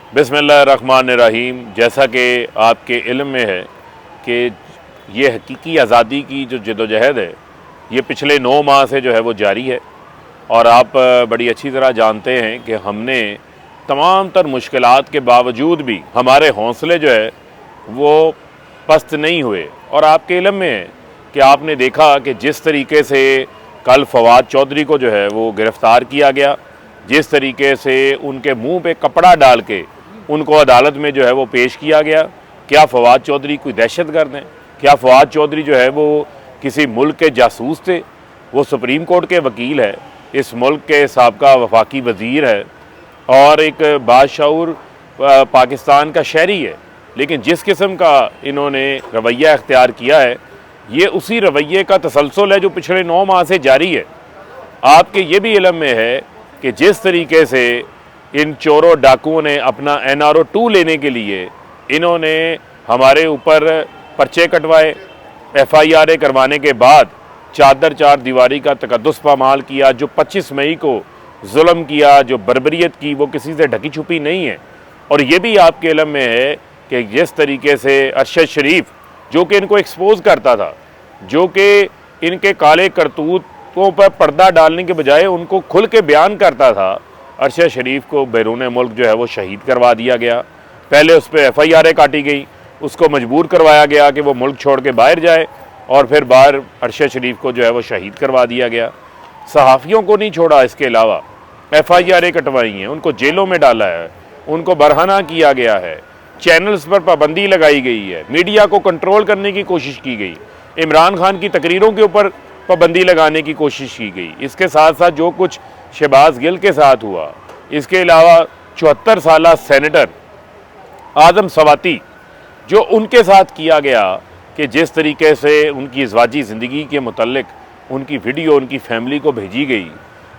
बिस्मिल्लाहिर्रहमानिर्रहीम। जैसा कि आपके इल्म में है कि ये हकीकी आज़ादी की जो जदोजहद है ये पिछले 9 माह से जो है वो जारी है। और आप बड़ी अच्छी तरह जानते हैं कि हमने तमाम तर मुश्किलात के बावजूद भी हमारे हौसले जो है वो पस्त नहीं हुए। और आपके इल्म में है कि आपने देखा कि जिस तरीके से कल फवाद चौधरी को जो है वो गिरफ़्तार किया गया, जिस तरीके से उनके मुंह पे कपड़ा डाल के उनको अदालत में जो है वो पेश किया गया। क्या फवाद चौधरी कोई दहशतगर्द हैं? क्या फवाद चौधरी जो है वो किसी मुल्क के जासूस थे? वो सुप्रीम कोर्ट के वकील है, इस मुल्क के साबका वफाकी वज़ीर है और एक बाशऊर पाकिस्तान का शहरी है। लेकिन जिस किस्म का इन्होंने रवैया इख्तियार किया है ये उसी रवैये का तसलसल है जो पिछले 9 माह से जारी है। आपके ये भी इल्म में है कि जिस तरीके से इन चोरों डाकुओं ने अपना NRO 2 लेने के लिए इन्होंने हमारे ऊपर पर्चे कटवाए, FIR करवाने के बाद चादर चार दीवारी का तकद्दुस पामाल किया, जो 25 मई को जुल्म किया, जो बर्बरियत की, वो किसी से ढकी छुपी नहीं है। और ये भी आपके इल्म में है कि जिस तरीके से अरशद शरीफ जो कि इनको एक्सपोज करता था, जो कि इनके काले करतूतों पर पर्दा डालने के बजाय उनको खुल के बयान करता था, अरशद शरीफ को बैरून मुल्क जो है वो शहीद करवा दिया गया। पहले उस पर FIR काटी गई, उसको मजबूर करवाया गया कि वो मुल्क छोड़ के बाहर जाए और फिर बाहर अरशद शरीफ को जो है वो शहीद करवा दिया गया। सहाफ़ियों को नहीं छोड़ा, इसके अलावा FIR कटवाई हैं, उनको जेलों में डाला है, उनको बरहना किया गया है, चैनल्स पर पाबंदी लगाई गई है, मीडिया को कंट्रोल करने की कोशिश की गई, इमरान खान की तकरीरों के ऊपर पाबंदी लगाने की कोशिश की गई। इसके साथ साथ जो कुछ शहबाज गिल के साथ हुआ, इसके अलावा 74 साला सेनेटर आदम सवाती जो उनके साथ किया गया कि जिस तरीके से उनकी इज़वाजी ज़िंदगी के मुतल्लिक उनकी वीडियो उनकी फैमिली को भेजी गई,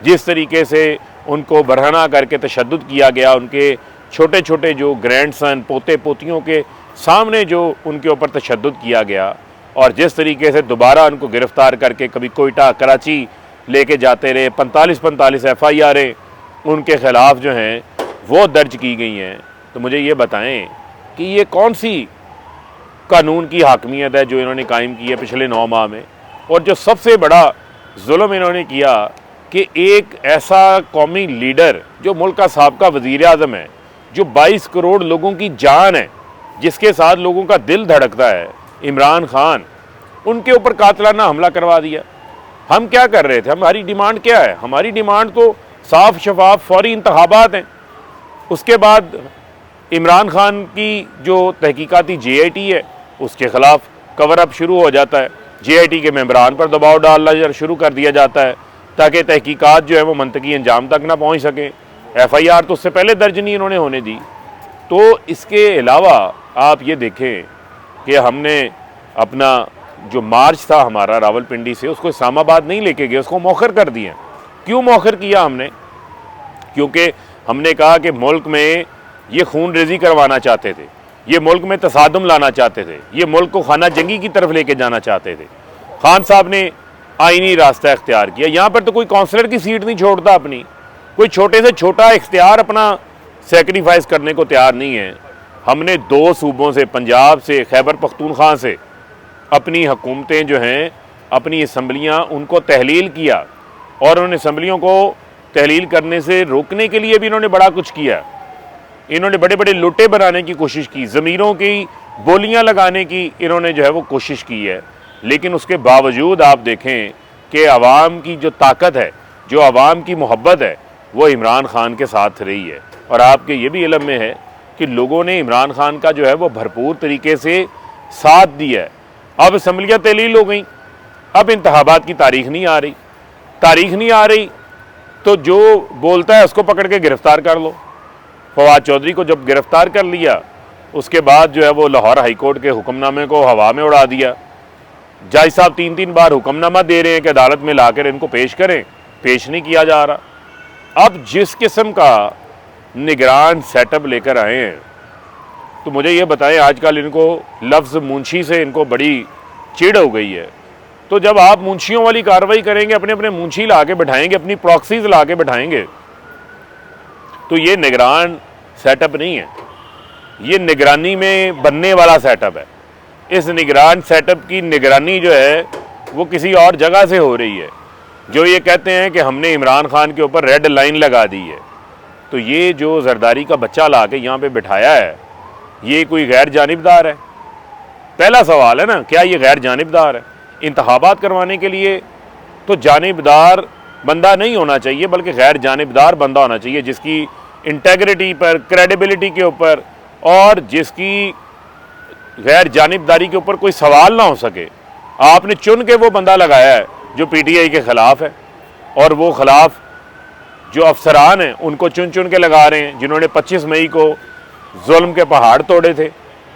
जिस तरीके से उनको बरहना करके तशद्दुद किया गया, उनके छोटे छोटे जो ग्रैंडसन पोते पोतियों के सामने जो उनके ऊपर तशद्दुद किया गया, और जिस तरीके से दोबारा उनको गिरफ़्तार करके कभी कोयटा कराची लेके जाते रहे, 45 FIR उनके ख़िलाफ़ जो हैं वो दर्ज की गई हैं। तो मुझे ये बताएं कि ये कौन सी कानून की हाकमियत है जो इन्होंने कायम की है पिछले 9 माह में। और जो सबसे बड़ा जुल्म इन्होंने किया कि एक ऐसा कौमी लीडर जो मुल्क का साबका वज़ीर आज़म है, जो 22 करोड़ लोगों की जान है, जिसके साथ लोगों का दिल धड़कता है, इमरान खान, उनके ऊपर कातलाना हमला करवा दिया। हम क्या कर रहे थे? हमारी डिमांड क्या है? हमारी डिमांड तो साफ शफाफ फौरी इंतखाबात हैं। उसके बाद इमरान खान की जो तहकीकाती JIT है उसके ख़िलाफ़ कवर अप शुरू हो जाता है, JIT के मेंबरान पर दबाव डालना शुरू कर दिया जाता है ताकि तहकीकात जो है वो मंतकी अंजाम तक ना पहुँच सकें। FIR तो उससे पहले दर्ज नहीं इन्होंने होने दी। तो इसके अलावा आप ये देखें कि हमने अपना जो मार्च था हमारा रावलपिंडी से, उसको इस्लामाबाद नहीं लेके गए, उसको मौखर कर दिया। क्यों मौखर किया हमने? क्योंकि हमने कहा कि मुल्क में ये खून रेजी करवाना चाहते थे, ये मुल्क में तसादुम लाना चाहते थे, ये मुल्क को खाना जंगी की तरफ लेके जाना चाहते थे। खान साहब ने आईनी रास्ता इख्तियार किया। यहाँ पर तो कोई काउंसलर की सीट नहीं छोड़ता अपनी, कोई छोटे से छोटा इख्तियार अपना सेक्रीफाइस करने को तैयार नहीं है। हमने 2 सूबों से, पंजाब से, खैबर पख्तूनख्वा से अपनी हुकूमतें जो हैं, अपनी असम्बलियाँ, उनको तहलील किया और उन असम्बलियों को तहलील करने से रोकने के लिए भी इन्होंने बड़ा कुछ किया। इन्होंने बड़े बड़े लुटे बनाने की कोशिश की, ज़मीरों की बोलियां लगाने की इन्होंने जो है वो कोशिश की है। लेकिन उसके बावजूद आप देखें कि आवाम की जो ताकत है, जो आवाम की मोहब्बत है, वो इमरान खान के साथ रही है। और आपके ये भी इल्म में है कि लोगों ने इमरान खान का जो है वो भरपूर तरीके से साथ दिया है। अब असम्बलियाँ तहलील हो गई, अब इंतखाबात की तारीख नहीं आ रही, तो जो बोलता है उसको पकड़ के गिरफ़्तार कर लो। फवाद चौधरी को जब गिरफ़्तार कर लिया, उसके बाद जो है वो लाहौर हाई कोर्ट के हुक्मनामे को हवा में उड़ा दिया। जज साहब 3-3 बार हुक्मनामा दे रहे हैं कि अदालत में लाकर इनको पेश करें, पेश नहीं किया जा रहा। अब जिस किस्म का निगरान सेटअप लेकर आए हैं, तो मुझे ये बताएं, आजकल इनको लफ्ज़ मुंशी से इनको बड़ी चिढ़ हो गई है। तो जब आप मुंशियों वाली कार्रवाई करेंगे, अपने अपने मुंशी ला के बैठाएंगे, अपनी प्रॉक्सीज ला के बैठाएंगे, तो ये निगरान सेटअप नहीं है, ये निगरानी में बनने वाला सेटअप है। इस निगरान सेटअप की निगरानी जो है वो किसी और जगह से हो रही है। जो ये कहते हैं कि हमने इमरान खान के ऊपर रेड लाइन लगा दी है, तो ये जो जरदारी का बच्चा ला के यहाँ पर बिठाया है, ये कोई गैर जानिबदार है? पहला सवाल है ना, क्या ये गैर जानिबदार है? इंतखाबात करवाने के लिए तो जानिबदार बंदा नहीं होना चाहिए, बल्कि गैर जानिबदार बंदा होना चाहिए, जिसकी इंटेग्रिटी पर, क्रेडिबिलिटी के ऊपर और जिसकी गैर जानिबदारी के ऊपर कोई सवाल ना हो सके। आपने चुन के वो बंदा लगाया है जो PTI के ख़िलाफ़ है, और वो ख़िलाफ़ जो अफसरान हैं उनको चुन चुन के लगा रहे हैं, जिन्होंने 25 मई को जुल्म के पहाड़ तोड़े थे,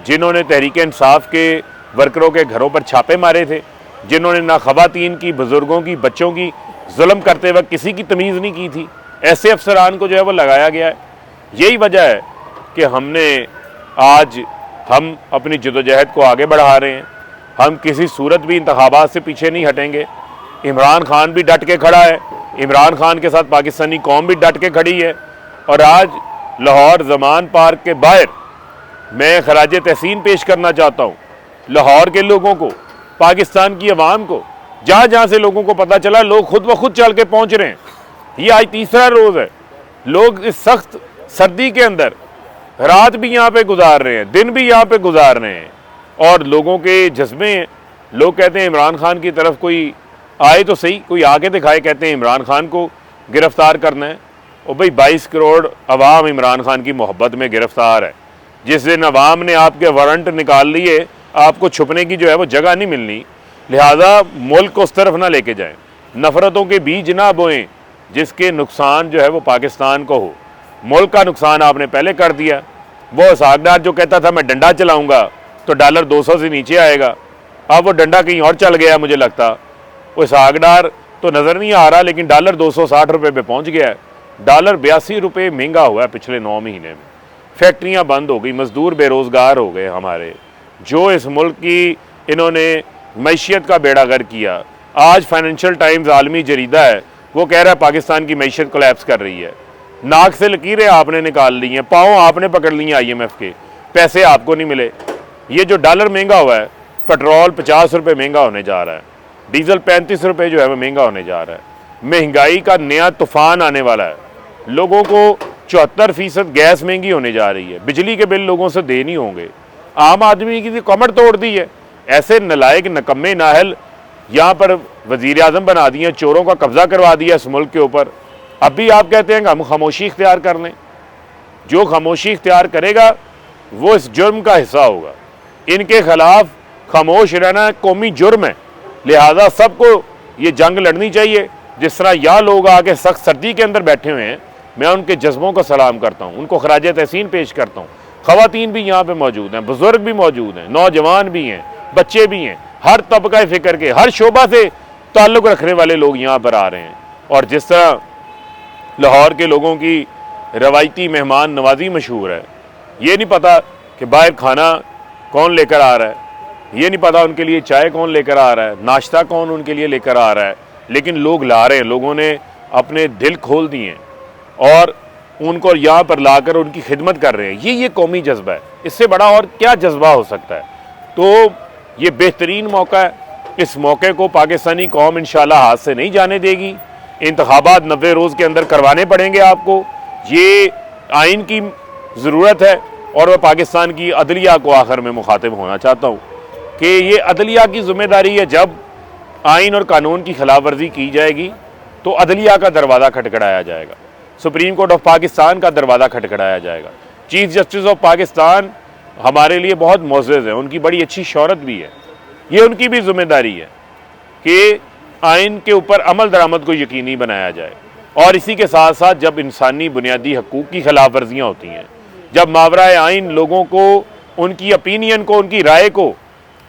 जिन्होंने तहरीक इंसाफ के वर्करों के घरों पर छापे मारे थे, जिन्होंने ना ख़वातीन की, बुज़ुर्गों की, बच्चों की जुल्म करते वक्त किसी की तमीज़ नहीं की थी। ऐसे अफसरान को जो है वो लगाया गया है। यही वजह है कि हम अपनी जदोजहद को आगे बढ़ा रहे हैं। हम किसी सूरत भी इंतखाबात से पीछे नहीं हटेंगे। इमरान खान भी डट के खड़ा है, इमरान खान के साथ पाकिस्तानी कौम भी डट के खड़ी है। और आज लाहौर ज़मान पार्क के बाहर मैं खराज तहसीन पेश करना चाहता हूँ लाहौर के लोगों को, पाकिस्तान की आवाम को। जहाँ जहाँ से लोगों को पता चला, लोग खुद ब खुद चल के पहुँच रहे हैं। ये आज तीसरा रोज़ है। लोग इस सख्त सर्दी के अंदर रात भी यहाँ पे गुजार रहे हैं, दिन भी यहाँ पे गुजार रहे हैं, और लोगों के जज्बे हैं। लोग कहते हैं इमरान खान की तरफ कोई आए तो सही, कोई आगे दिखाए। कहते हैं इमरान खान को गिरफ्तार करना है। और भाई 22 करोड़ अवाम इमरान खान की मोहब्बत में गिरफ्तार है। जिस दिन अवाम ने आपके वारंट निकाल लिए, आपको छुपने की जो है वो जगह नहीं मिलनी। लिहाजा मुल्क को उस तरफ ना लेके जाएं, नफ़रतों के बीज ना बोएं जिसके नुकसान जो है वो पाकिस्तान को हो। मुल्क का नुकसान आपने पहले कर दिया। वो सागदार जो कहता था मैं डंडा चलाऊंगा तो डॉलर 200 से नीचे आएगा, अब वो डंडा कहीं और चल गया। मुझे लगता वो सागदार तो नज़र नहीं आ रहा, लेकिन डॉलर 260 रुपये पे पहुँच गया है। डॉलर 82 रुपये महंगा हुआ है पिछले 9 महीने में। फैक्ट्रियाँ बंद हो गई, मज़दूर बेरोज़गार हो गए हमारे। जो इस मुल्क की इन्होंने मैशियत का बेड़ा गर्क किया। आज फाइनेंशियल टाइम्स आलमी जरीदा है, वो कह रहा है पाकिस्तान की मैशियत कोलैप्स कर रही है। नाक से लकीरें आपने निकाल ली हैं, पाँव आपने पकड़ लिए IMF के, पैसे आपको नहीं मिले। ये जो डॉलर महंगा हुआ है, पेट्रोल 50 रुपये महंगा होने जा रहा है, डीजल 35 रुपये जो है वो महंगा होने जा रहा है। महंगाई का नया तूफान आने वाला है। लोगों को 74% गैस महंगी होने जा रही है, बिजली के बिल लोगों से दे नहीं होंगे। आम आदमी की कमर तोड़ दी है। ऐसे नलायक नकम्मे नाहल यहाँ पर वज़ीर आज़म बना दिए, चोरों का कब्ज़ा करवा दिया इस मुल्क के ऊपर। अभी आप कहते हैं कि हम खामोशी इख्तियार कर लें। जो खामोशी इख्तियार करेगा वो इस जुर्म का हिस्सा होगा। इनके खिलाफ खामोश रहना कौमी जुर्म है। लिहाजा सबको ये जंग लड़नी चाहिए। जिस तरह यहाँ लोग आके सख्त सर्दी के अंदर बैठे हुए हैं, मैं उनके जज्बों को सलाम करता हूँ, उनको खराज तहसीन पेश करता हूँ। ख़वातीन भी यहाँ पे मौजूद हैं, बुज़ुर्ग भी मौजूद हैं, नौजवान भी हैं, बच्चे भी हैं, हर तबका फ़िक्र के, हर शोबा से ताल्लुक़ रखने वाले लोग यहाँ पर आ रहे हैं। और जिस तरह लाहौर के लोगों की रवायती मेहमान नवाजी मशहूर है, ये नहीं पता कि बाहर खाना कौन लेकर आ रहा है, ये नहीं पता उनके लिए चाय कौन लेकर आ रहा है, नाश्ता कौन उनके लिए लेकर आ रहा है, लेकिन लोग ला रहे हैं। लोगों ने अपने दिल खोल दिए हैं और उनको यहाँ पर लाकर उनकी खिदमत कर रहे हैं। ये कौमी जज्बा है। इससे बड़ा और क्या जज्बा हो सकता है? तो ये बेहतरीन मौका है। इस मौके को पाकिस्तानी कौम इंशाल्लाह हाथ से नहीं जाने देगी। इंतखाबात 90 रोज़ के अंदर करवाने पड़ेंगे आपको। ये आइन की ज़रूरत है और मैं पाकिस्तान की अदलिया को आखिर में मुखातिब होना चाहता हूँ कि ये अदलिया की ज़िम्मेदारी है। जब आइन और कानून की खिलाफ वर्जी की जाएगी तो अदलिया का दरवाज़ा खटखटाया जाएगा, सुप्रीम कोर्ट ऑफ पाकिस्तान का दरवाज़ा खटखटाया जाएगा। चीफ जस्टिस ऑफ पाकिस्तान हमारे लिए बहुत मोअज़्ज़ज़ है, उनकी बड़ी अच्छी शौहरत भी है। ये उनकी भी ज़िम्मेदारी है कि आइन के ऊपर अमल दरामद को यकीनी बनाया जाए। और इसी के साथ साथ जब इंसानी बुनियादी हकूक़ की खिलाफ वर्जियाँ होती हैं, जब मावराए आइन लोगों को, उनकी ओपिनियन को, उनकी राय को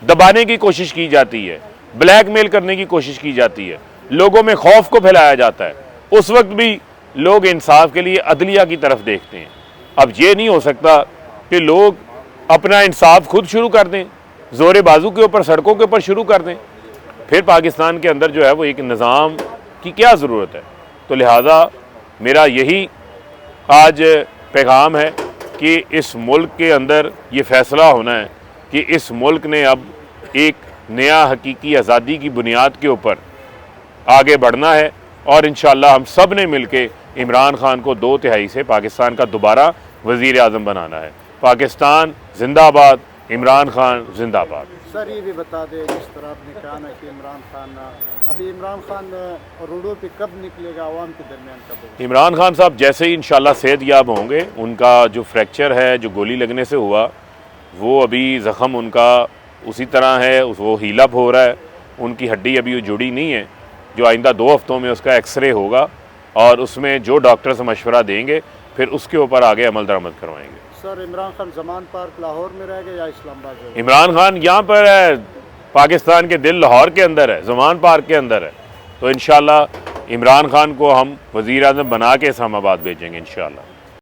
दबाने की कोशिश की जाती है, ब्लैकमेल करने की कोशिश की जाती है, लोगों में खौफ को फैलाया जाता है, उस वक्त भी लोग इंसाफ के लिए अदलिया की तरफ देखते हैं। अब ये नहीं हो सकता कि लोग अपना इंसाफ खुद शुरू कर दें, ज़ोरे बाजू के ऊपर, सड़कों के ऊपर शुरू कर दें। फिर पाकिस्तान के अंदर जो है वो एक निज़ाम की क्या ज़रूरत है? तो लिहाजा मेरा यही आज पैगाम है कि इस मुल्क के अंदर ये फ़ैसला होना है कि इस मुल्क ने अब एक नया हकीकी आज़ादी की बुनियाद के ऊपर आगे बढ़ना है और इंशाअल्लाह हम सब ने मिल के इमरान खान को 2/3 से पाकिस्तान का दोबारा वज़ीर आज़म बनाना है। पाकिस्तान जिंदाबाद, इमरान खान जिंदाबाद। सर ये भी बता दें, जिस तरह आपने कहा ना कि इमरान खान रोडों पे कब निकलेगा, आवाम के दरमियान कब होगा? इमरान खान साहब जैसे ही इंशाअल्लाह सेहतयाब होंगे, उनका जो फ्रैक्चर है जो गोली लगने से हुआ वो अभी ज़ख़म उनका उसी तरह है, वो हील अप हो रहा है, उनकी हड्डी अभी जुड़ी नहीं है। जो आइंदा 2 हफ्तों में उसका एक्सरे होगा और उसमें जो डॉक्टर से मशवरा देंगे फिर उसके ऊपर आगे अमल दरामद करवाएंगे। सर इमरान खान ज़मान पार्क लाहौर में रहेगा या इस्लामाबाद? इमरान खान यहाँ पर है, पाकिस्तान के दिल लाहौर के अंदर है, ज़मान पार्क के अंदर है। तो इंशाअल्लाह इमरान खान को हम वज़ीर आज़म बना के इस्लामाबाद भेजेंगे इंशाअल्लाह।